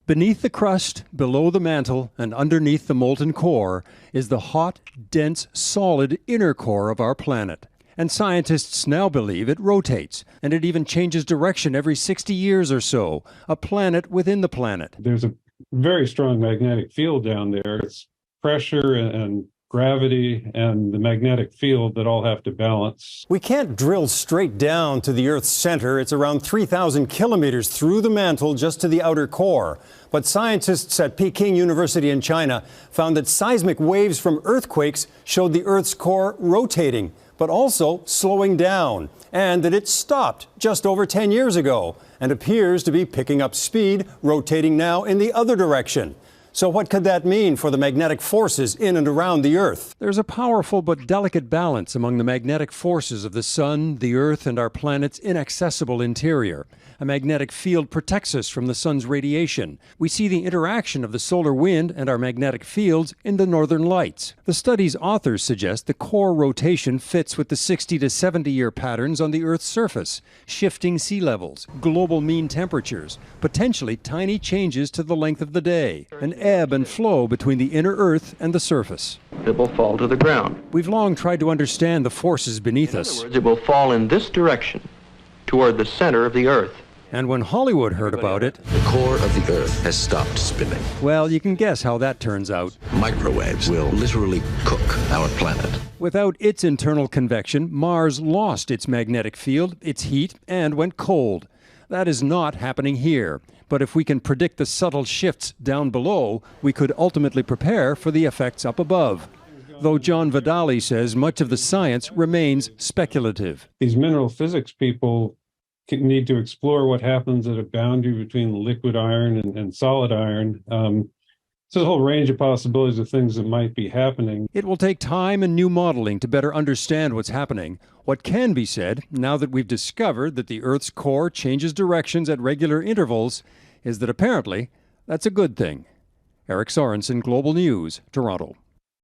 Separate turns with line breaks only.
Beneath the crust, below the mantle, and underneath the molten core is the hot, dense, solid inner core of our planet. And scientists now believe it rotates, and it even changes direction every 60 years or so, a planet within the planet.
There's a very strong magnetic field down there. It's pressure and gravity and the magnetic field that all have to balance.
We can't drill straight down to the Earth's center. It's around 3,000 kilometers through the mantle just to the outer core. But scientists at Peking University in China found that seismic waves from earthquakes showed the Earth's core rotating, but also slowing down, and that it stopped just over 10 years ago and appears to be picking up speed, rotating now in the other direction. So what could that mean for the magnetic forces in and around the Earth? There's a powerful but delicate balance among the magnetic forces of the Sun, the Earth, and our planet's inaccessible interior. A magnetic field protects us from the Sun's radiation. We see the interaction of the solar wind and our magnetic fields in the northern lights. The study's authors suggest the core rotation fits with the 60 to 70-year patterns on the Earth's surface, shifting sea levels, global mean temperatures, potentially tiny changes to the length of the day, an ebb and flow between the inner Earth and the surface.
It will fall to the ground.
We've long tried to understand the forces beneath us.
In other words, it will fall in this direction, toward the center of the Earth.
And when Hollywood heard about it,
the core of the Earth has stopped spinning.
Well, you can guess how that turns out.
Microwaves will literally cook our planet.
Without its internal convection, Mars lost its magnetic field, its heat, and went cold. That is not happening here. But if we can predict the subtle shifts down below, we could ultimately prepare for the effects up above. Though John Vidali says much of the science remains speculative.
These mineral physics people need to explore what happens at a boundary between liquid iron and solid iron. So a whole range of possibilities of things that might be happening.
It will take time and new modeling to better understand what's happening. What can be said, now that we've discovered that the Earth's core changes directions at regular intervals, is that apparently that's a good thing. Eric Sorensen, Global News, Toronto.